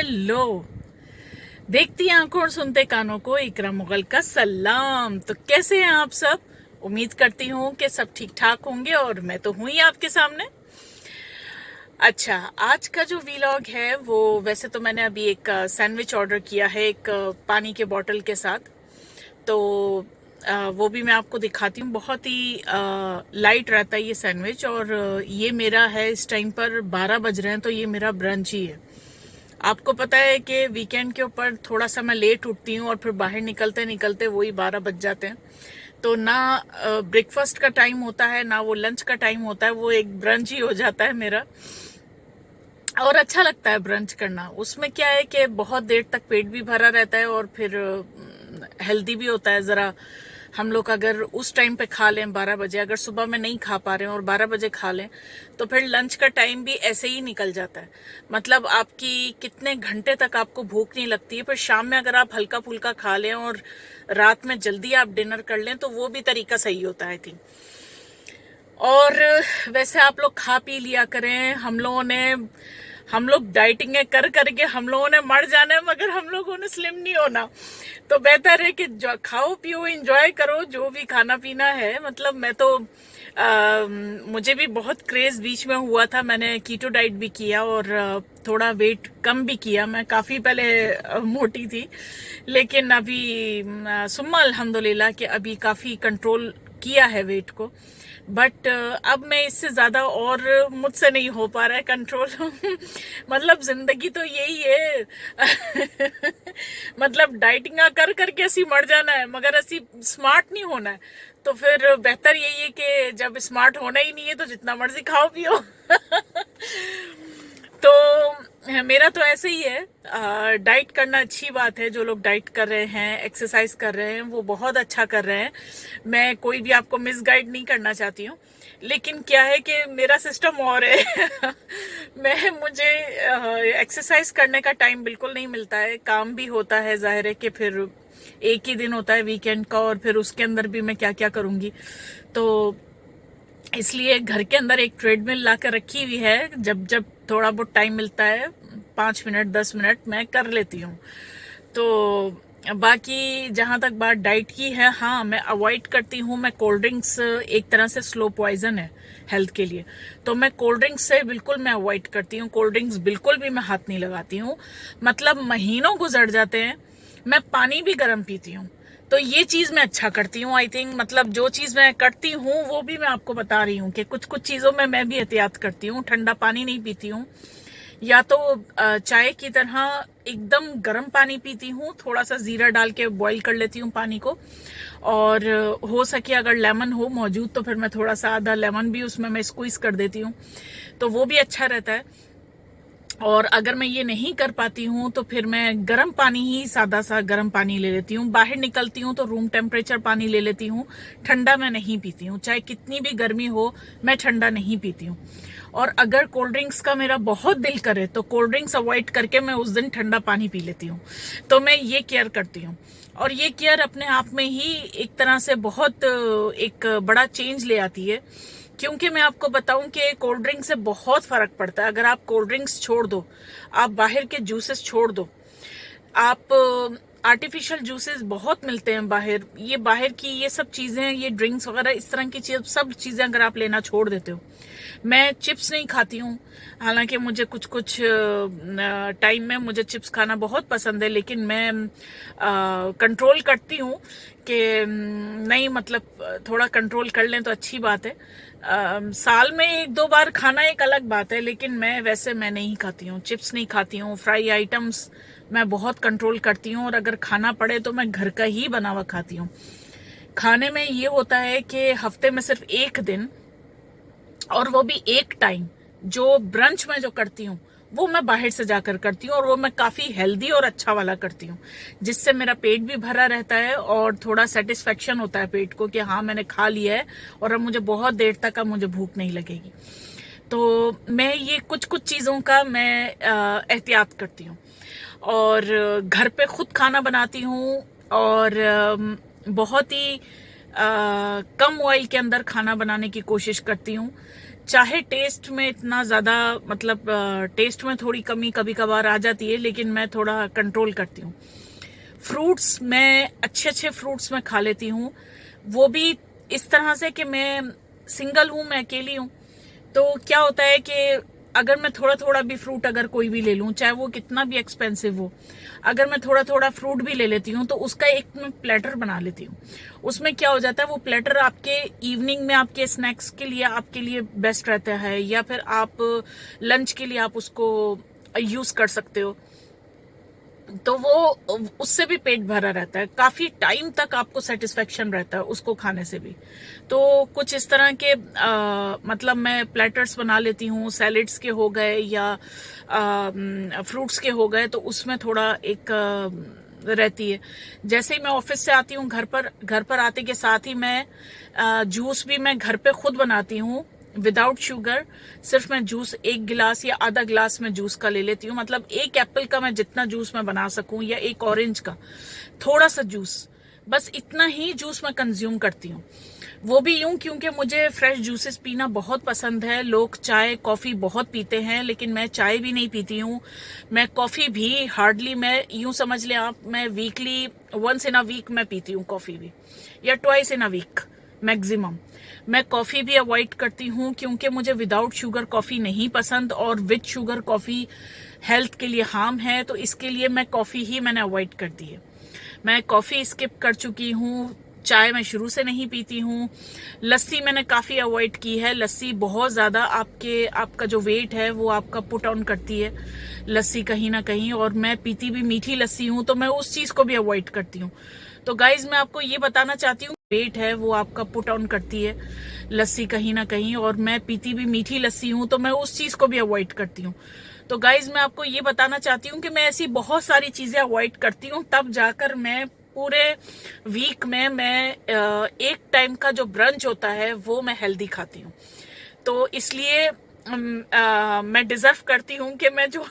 Hello. देखती आंखों और सुनते कानों को इकरा मुगल का सलाम। तो कैसे हैं आप सब? उम्मीद करती हूँ कि सब ठीक ठाक होंगे और मैं तो हूँ ही आपके सामने। अच्छा, आज का जो वीलॉग है वो वैसे तो मैंने अभी एक सैंडविच ऑर्डर किया है एक पानी के बॉटल के साथ। तो वो भी मैं आपको दिखाती हूँ। बहुत ही लाइट रहता है ये सैंडविच। और ये मेरा है इस टाइम पर 12 बज रहे हैं, तो ये मेरा ब्रंच ही है। आपको पता है कि वीकेंड के ऊपर थोड़ा सा मैं लेट उठती हूँ और फिर बाहर निकलते निकलते वही 12 बज जाते हैं। तो ना ब्रेकफास्ट का टाइम होता है ना वो लंच का टाइम होता है, वो एक ब्रंच ही हो जाता है मेरा। और अच्छा लगता है ब्रंच करना। उसमें क्या है कि बहुत देर तक पेट भी भरा रहता है और फिर हेल्दी भी होता है जरा। हम लोग अगर उस टाइम पे खा लें 12 बजे, अगर सुबह में नहीं खा पा रहे हैं और 12 बजे खा लें, तो फिर लंच का टाइम भी ऐसे ही निकल जाता है। मतलब आपकी कितने घंटे तक आपको भूख नहीं लगती है। फिर शाम में अगर आप हल्का फुल्का खा लें और रात में जल्दी आप डिनर कर लें तो वो भी तरीका सही होता है आई थिंक। और वैसे आप लोग खा पी लिया करें। हम लोग डाइटिंग कर करके हम लोगों ने मर जाना है, मगर हम लोगों ने स्लिम नहीं होना। तो बेहतर है कि खाओ पियो एंजॉय करो जो भी खाना पीना है। मतलब मैं तो मुझे भी बहुत क्रेज बीच में हुआ था। मैंने कीटो डाइट भी किया और थोड़ा वेट कम भी किया। मैं काफी पहले मोटी थी, लेकिन अभी सुम्मा अल्हम्दुलिल्लाह कि अभी काफी कंट्रोल किया है वेट को। बट अब मैं इससे ज्यादा और मुझसे नहीं हो पा रहा है कंट्रोल। मतलब जिंदगी तो यही है। मतलब डाइटिंग कर करके असी मर जाना है, मगर असी स्मार्ट नहीं होना है। तो फिर बेहतर यही है कि जब स्मार्ट होना ही नहीं है तो जितना मर्जी खाओ पियो। तो मेरा तो ऐसे ही है। डाइट करना अच्छी बात है। जो लोग डाइट कर रहे हैं, एक्सरसाइज कर रहे हैं, वो बहुत अच्छा कर रहे हैं। मैं कोई भी आपको मिसगाइड नहीं करना चाहती हूँ, लेकिन क्या है कि मेरा सिस्टम और है। मुझे एक्सरसाइज करने का टाइम बिल्कुल नहीं मिलता है। काम भी होता है, जाहिर है कि फिर एक ही दिन होता है वीकेंड का, और फिर उसके अंदर भी मैं क्या क्या करूंगी। तो इसलिए घर के अंदर एक ट्रेडमिल ला कर रखी हुई है। जब जब थोड़ा बहुत टाइम मिलता है, 5 मिनट 10 मिनट मैं कर लेती हूँ। तो बाकी जहां तक बात डाइट की है, हाँ मैं अवॉइड करती हूँ। मैं कोल्ड ड्रिंक्स एक तरह से स्लो पॉइजन है हेल्थ के लिए। तो मैं कोल्ड ड्रिंक्स से बिल्कुल मैं अवॉइड करती हूँ। कोल्ड ड्रिंक्स बिल्कुल भी मैं हाथ नहीं लगाती हूँ। मतलब महीनों गुजर जाते हैं, मैं पानी भी गर्म पीती हूँ। तो ये चीज मैं अच्छा करती हूँ आई थिंक। मतलब जो चीज मैं करती हूँ वो भी मैं आपको बता रही हूँ कि कुछ कुछ चीजों में मैं भी एहतियात करती हूँ। ठंडा पानी नहीं पीती हूँ, या तो चाय की तरह एकदम गर्म पानी पीती हूँ। थोड़ा सा जीरा डाल के बॉईल कर लेती हूँ पानी को, और हो सके अगर लेमन हो मौजूद तो फिर मैं थोड़ा सा आधा लेमन भी उसमें मैं स्क्वीज कर देती हूँ, तो वो भी अच्छा रहता है। और अगर मैं ये नहीं कर पाती हूँ तो फिर मैं गर्म पानी ही, सादा सा गर्म पानी ले लेती हूँ। बाहर निकलती हूँ तो रूम टेम्परेचर पानी ले लेती हूँ। ठंडा मैं नहीं पीती हूँ, चाहे कितनी भी गर्मी हो मैं ठंडा नहीं पीती हूँ। और अगर कोल्ड ड्रिंक्स का मेरा बहुत दिल करे तो कोल्ड ड्रिंक्स अवॉइड करके मैं उस दिन ठंडा पानी पी लेती हूँ। तो मैं ये केयर करती हूँ, और ये केयर अपने आप में ही एक तरह से बहुत एक बड़ा चेंज ले आती है। क्योंकि मैं आपको बताऊं कि कोल्ड ड्रिंक से बहुत फर्क पड़ता है। अगर आप कोल्ड ड्रिंक्स छोड़ दो, आप बाहर के जूसेस छोड़ दो, आप आर्टिफिशियल जूसेस बहुत मिलते हैं बाहर, ये बाहर की ये सब चीजें, ये ड्रिंक्स वगैरह इस तरह की चीज, सब चीजें अगर आप लेना छोड़ देते हो। मैं चिप्स नहीं खाती हूँ, हालांकि मुझे कुछ कुछ टाइम में मुझे चिप्स खाना बहुत पसंद है, लेकिन मैं कंट्रोल करती हूँ कि नहीं, मतलब थोड़ा कंट्रोल कर लें तो अच्छी बात है। साल में एक दो बार खाना एक अलग बात है, लेकिन मैं नहीं खाती हूँ, चिप्स नहीं खाती हूँ। फ्राई आइटम्स मैं बहुत कंट्रोल करती हूँ, और अगर खाना पड़े तो मैं घर का ही बना हुआ खाती हूँ। खाने में ये होता है कि हफ्ते में सिर्फ एक दिन, और वो भी एक टाइम, जो ब्रंच में जो करती हूँ वो मैं बाहर से जाकर करती हूँ, और वो मैं काफी हेल्दी और अच्छा वाला करती हूँ, जिससे मेरा पेट भी भरा रहता है और थोड़ा सेटिस्फेक्शन होता है पेट को कि हाँ मैंने खा लिया है और अब मुझे बहुत देर तक अब मुझे भूख नहीं लगेगी। तो मैं ये कुछ कुछ चीजों का मैं एहतियात करती हूँ, और घर पे खुद खाना बनाती हूँ। और बहुत ही कम ऑयल के अंदर खाना बनाने की कोशिश करती हूँ। चाहे टेस्ट में इतना ज्यादा मतलब टेस्ट में थोड़ी कमी कभी कभार आ जाती है, लेकिन मैं थोड़ा कंट्रोल करती हूँ। फ्रूट्स मैं अच्छे फ्रूट्स मैं खा लेती हूँ, वो भी इस तरह से कि मैं सिंगल हूँ, मैं अकेली हूँ। तो क्या होता है कि अगर मैं थोड़ा थोड़ा भी फ्रूट अगर कोई भी ले लूं, चाहे वो कितना भी एक्सपेंसिव हो, अगर मैं थोड़ा थोड़ा फ्रूट भी ले लेती हूँ तो उसका एक मैं प्लेटर बना लेती हूँ। उसमें क्या हो जाता है, वो प्लेटर आपके इवनिंग में आपके स्नैक्स के लिए आपके लिए बेस्ट रहता है, या फिर आप लंच के लिए आप उसको यूज कर सकते हो। तो वो उससे भी पेट भरा रहता है, काफी टाइम तक आपको सेटिस्फेक्शन रहता है उसको खाने से भी। तो कुछ इस तरह के मतलब मैं प्लेटर्स बना लेती हूँ, सैलेड्स के हो गए या फ्रूट्स के हो गए, तो उसमें थोड़ा एक रहती है। जैसे ही मैं ऑफिस से आती हूँ घर पर आते के साथ ही मैं जूस भी मैं घर पे खुद बनाती हूँ विदाउट शुगर। सिर्फ मैं जूस 1 गिलास या आधा गिलास में जूस का ले लेती हूँ, मतलब 1 एप्पल का मैं जितना जूस मैं बना सकूं या 1 ऑरेंज का थोड़ा सा जूस, बस इतना ही जूस मैं कंज्यूम करती हूँ। वो भी यूं क्योंकि मुझे फ्रेश जूसेस पीना बहुत पसंद है। लोग चाय कॉफी बहुत पीते हैं, लेकिन मैं चाय भी नहीं पीती हूँ। मैं कॉफी भी हार्डली, मैं यूं समझ लें आप, मैं weekly once in a week मैं पीती हूँ कॉफी भी, या twice in a week maximum. मैं कॉफी भी अवॉइड करती हूँ क्योंकि मुझे विदाउट शुगर कॉफी नहीं पसंद, और विद शुगर कॉफी हेल्थ के लिए हार्म है, तो इसके लिए मैं कॉफी ही मैंने अवॉइड कर दी है। मैं कॉफी स्किप कर चुकी हूँ, चाय मैं शुरू से नहीं पीती हूँ। लस्सी मैंने काफी अवॉइड की है। लस्सी बहुत ज्यादा आपका जो वेट है वो आपका पुट ऑन करती है लस्सी कहीं ना कहीं, और मैं पीती भी मीठी लस्सी हूँ, तो मैं उस चीज को भी अवॉइड करती हूँ। तो गाइज मैं आपको ये बताना चाहती हूँ, वेट है वो आपका पुट ऑन करती है लस्सी कहीं ना कहीं, और मैं पीती भी मीठी लस्सी हूँ, तो मैं उस चीज को भी अवॉइड करती हूँ। तो गाइज मैं आपको ये बताना चाहती हूँ कि मैं ऐसी बहुत सारी चीजें अवॉइड करती हूँ, तब जाकर मैं पूरे वीक में मैं एक टाइम का जो ब्रंच होता है वो मैं हेल्दी खाती हूँ। तो इसलिए मैं डिजर्व करती हूँ कि मैं जो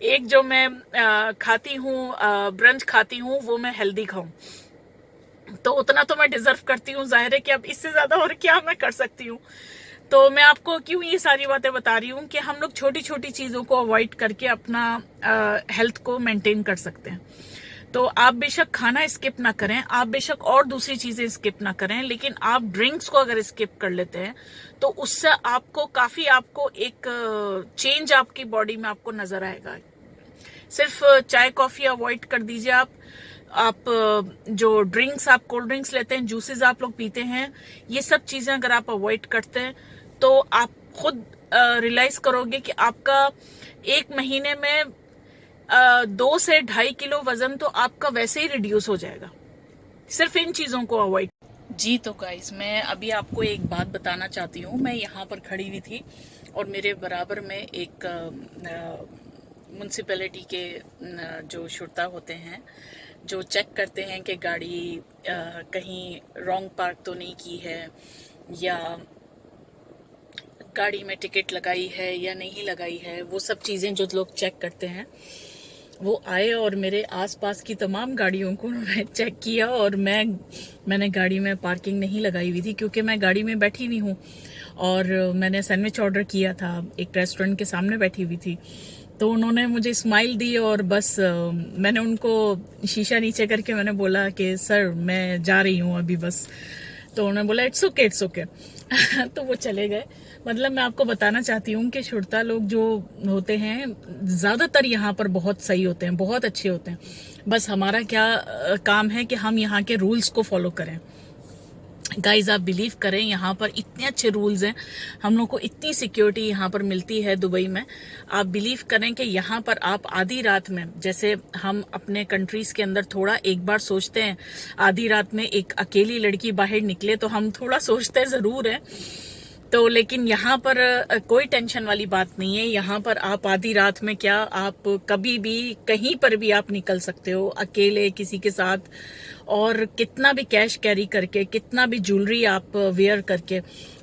एक जो मैं खाती हूँ ब्रंच खाती हूँ वो मैं हेल्दी खाऊं। तो उतना तो मैं डिजर्व करती हूँ, जाहिर है कि अब इससे ज्यादा और क्या मैं कर सकती हूँ। तो मैं आपको क्यों ये सारी बातें बता रही हूँ कि हम लोग छोटी छोटी चीजों को अवॉइड करके अपना हेल्थ को मेंटेन कर सकते हैं। तो आप बेशक खाना स्किप ना करें, आप बेशक और दूसरी चीजें स्किप ना करें, लेकिन आप ड्रिंक्स को अगर स्किप कर लेते हैं तो उससे आपको काफी आपको एक चेंज आपकी बॉडी में आपको नजर आएगा। सिर्फ चाय कॉफी अवॉइड कर दीजिए आप जो ड्रिंक्स आप कोल्ड ड्रिंक्स लेते हैं, जूसेस आप लोग पीते हैं, ये सब चीजें अगर आप अवॉइड करते हैं तो आप खुद रियलाइज करोगे कि आपका 1 महीने में 2 से 2.5 किलो वजन तो आपका वैसे ही रिड्यूस हो जाएगा, सिर्फ इन चीजों को अवॉइड। जी तो गाइस मैं अभी आपको एक बात बताना चाहती हूँ। मैं यहाँ पर खड़ी हुई थी और मेरे बराबर में एक म्यूनसिपैलिटी के जो शुरता होते हैं जो चेक करते हैं कि गाड़ी कहीं रॉन्ग पार्क तो नहीं की है, या गाड़ी में टिकट लगाई है या नहीं लगाई है, वो सब चीज़ें जो लोग चेक करते हैं वो आए और मेरे आसपास की तमाम गाड़ियों को उन्होंने चेक किया। और मैंने गाड़ी में पार्किंग नहीं लगाई हुई थी क्योंकि मैं गाड़ी में बैठी हुई हूँ, और मैंने सैंडविच ऑर्डर किया था, एक रेस्टोरेंट के सामने बैठी हुई थी। तो उन्होंने मुझे स्माइल दी और बस मैंने उनको शीशा नीचे करके मैंने बोला कि सर मैं जा रही हूँ अभी बस। तो उन्होंने बोला इट्स ओके इट्स ओके तो वो चले गए। मतलब मैं आपको बताना चाहती हूँ कि शुरता लोग जो होते हैं ज्यादातर यहाँ पर बहुत सही होते हैं, बहुत अच्छे होते हैं। बस हमारा क्या काम है कि हम यहाँ के रूल्स को फॉलो करें। गाइज आप बिलीव करें, यहाँ पर इतने अच्छे रूल्स हैं, हम लोग को इतनी सिक्योरिटी यहाँ पर मिलती है दुबई में। आप बिलीव करें कि यहाँ पर आप आधी रात में, जैसे हम अपने कंट्रीज के अंदर थोड़ा एक बार सोचते हैं आधी रात में एक अकेली लड़की बाहर निकले तो हम थोड़ा सोचते जरूर है, तो लेकिन यहाँ पर कोई टेंशन वाली बात नहीं है। यहाँ पर आप आधी रात में क्या, आप कभी भी कहीं पर भी आप निकल सकते हो अकेले किसी के साथ, और कितना भी कैश कैरी करके, कितना भी ज्वेलरी आप वेयर करके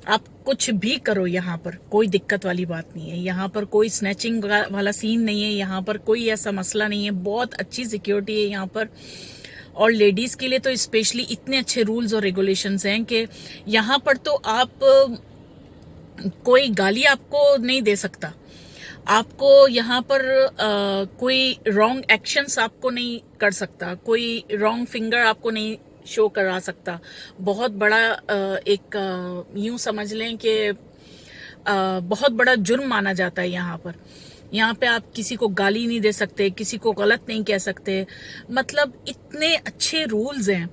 आप कुछ भी करो, यहाँ पर कोई दिक्कत वाली बात नहीं है। यहाँ पर कोई स्नैचिंग वाला सीन नहीं है, यहाँ पर कोई ऐसा मसला नहीं है, बहुत अच्छी सिक्योरिटी है यहाँ पर। और लेडीज के लिए तो स्पेशली इतने अच्छे रूल्स और रेगुलेशंस हैं कि यहाँ पर तो आप कोई गाली आपको नहीं दे सकता, आपको यहाँ पर कोई रॉन्ग एक्शंस आपको नहीं कर सकता, कोई रॉन्ग फिंगर आपको नहीं शो करा सकता। बहुत बड़ा यूं समझ लें कि बहुत बड़ा जुर्म माना जाता है यहाँ पर। यहाँ पे आप किसी को गाली नहीं दे सकते, किसी को गलत नहीं कह सकते, मतलब इतने अच्छे रूल्स हैं।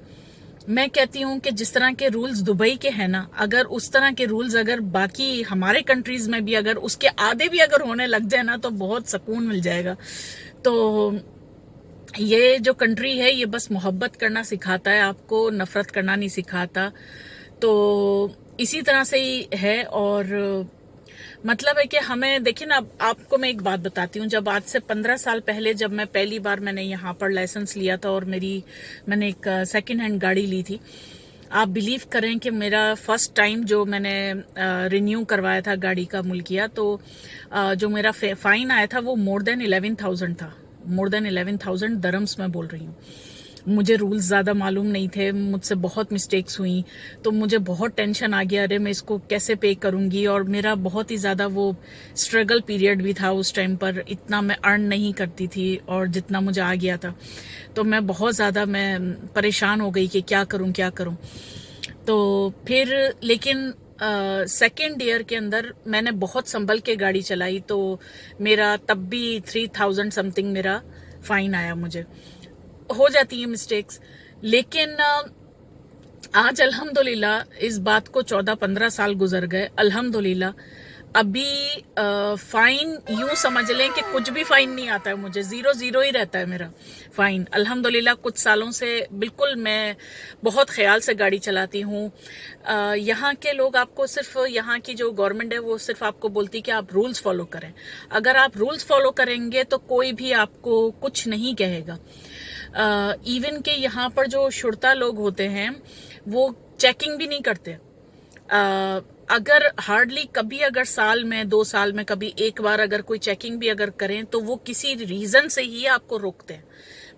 मैं कहती हूँ कि जिस तरह के रूल्स दुबई के हैं ना, अगर उस तरह के रूल्स अगर बाकी हमारे कंट्रीज में भी अगर उसके आधे भी अगर होने लग जाए ना, तो बहुत सुकून मिल जाएगा। तो ये जो कंट्री है ये बस मोहब्बत करना सिखाता है आपको, नफरत करना नहीं सिखाता। तो इसी तरह से ही है। और मतलब है कि हमें देखिए ना, आपको मैं एक बात बताती हूँ। जब आज से 15 साल पहले जब मैं पहली बार मैंने यहाँ पर लाइसेंस लिया था और मैंने एक सेकंड हैंड गाड़ी ली थी, आप बिलीव करें कि मेरा फर्स्ट टाइम जो मैंने रिन्यू करवाया था गाड़ी का मुल्किया, तो जो मेरा फाइन आया था वो मोर देन 11,000 था। मोर देन 11,000 दरम्स मैं बोल रही हूँ। मुझे रूल्स ज़्यादा मालूम नहीं थे, मुझसे बहुत मिस्टेक्स हुई, तो मुझे बहुत टेंशन आ गया, अरे मैं इसको कैसे पे करूँगी। और मेरा बहुत ही ज़्यादा वो स्ट्रगल पीरियड भी था उस टाइम पर, इतना मैं अर्न नहीं करती थी और जितना मुझे आ गया था, तो मैं बहुत ज़्यादा मैं परेशान हो गई कि क्या करूँ क्या करूँ। तो फिर लेकिन सेकेंड ईयर के अंदर मैंने बहुत संभल के गाड़ी चलाई, तो मेरा तब भी 3,000 समथिंग मेरा फाइन आया। मुझे हो जाती है मिस्टेक्स, लेकिन आज अल्हम्दुलिल्लाह इस बात को 14-15 साल गुजर गए, अल्हम्दुलिल्लाह अभी फाइन यूं समझ लें कि कुछ भी फाइन नहीं आता है मुझे, 0 ही रहता है मेरा फाइन। अल्हम्दुलिल्लाह कुछ सालों से बिल्कुल मैं बहुत ख्याल से गाड़ी चलाती हूँ। यहाँ के लोग आपको सिर्फ, यहाँ की जो गवर्नमेंट है वो सिर्फ आपको बोलती है कि आप रूल्स फॉलो करें। अगर आप रूल्स फॉलो करेंगे तो कोई भी आपको कुछ नहीं कहेगा। इवन के यहाँ पर जो शुरता लोग होते हैं वो चेकिंग भी नहीं करते। अगर हार्डली कभी अगर साल में 2 साल में कभी एक बार अगर कोई चेकिंग भी अगर करें तो वो किसी रीजन से ही आपको रोकते हैं,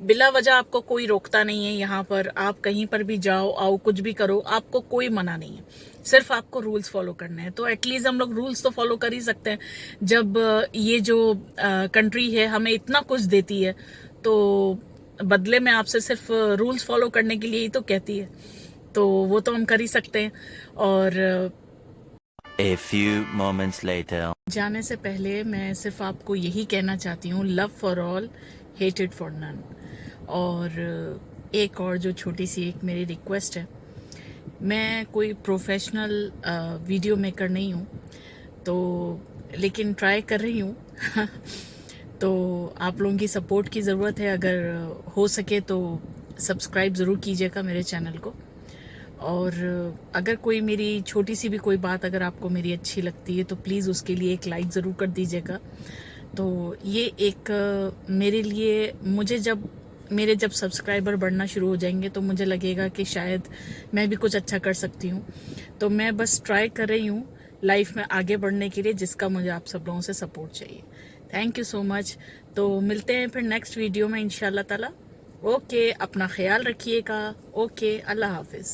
बिला वजह आपको कोई रोकता नहीं है। यहाँ पर आप कहीं पर भी जाओ आओ कुछ भी करो, आपको कोई मना नहीं है, सिर्फ आपको रूल्स फॉलो करने हैं। तो एटलीस्ट हम लोग रूल्स तो फॉलो कर ही सकते हैं। जब ये जो कंट्री है हमें इतना कुछ देती है, तो बदले में आपसे सिर्फ रूल्स फॉलो करने के लिए ही तो कहती है, तो वो तो हम कर ही सकते हैं। और A few moments later. जाने से पहले मैं सिर्फ आपको यही कहना चाहती हूँ, love for all, hated for none. और एक और जो छोटी सी एक मेरी रिक्वेस्ट है, मैं कोई प्रोफेशनल वीडियो मेकर नहीं हूँ, तो लेकिन ट्राई कर रही हूँ तो आप लोगों की सपोर्ट की ज़रूरत है। अगर हो सके तो सब्सक्राइब ज़रूर कीजिएगा मेरे चैनल को। और अगर कोई मेरी छोटी सी भी कोई बात अगर आपको मेरी अच्छी लगती है तो प्लीज़ उसके लिए एक लाइक ज़रूर कर दीजिएगा। तो ये एक मेरे लिए, मेरे जब सब्सक्राइबर बढ़ना शुरू हो जाएंगे तो मुझे लगेगा कि शायद मैं भी कुछ अच्छा कर सकती हूँ। तो मैं बस ट्राई कर रही हूँ लाइफ में आगे बढ़ने के लिए, जिसका मुझे आप सब लोगों से सपोर्ट चाहिए। Thank you so much. तो मिलते हैं फिर नेक्स्ट वीडियो में इंशाल्लाह ताला। ओके, अपना ख्याल रखिएगा। ओके, अल्लाह हाफिज़।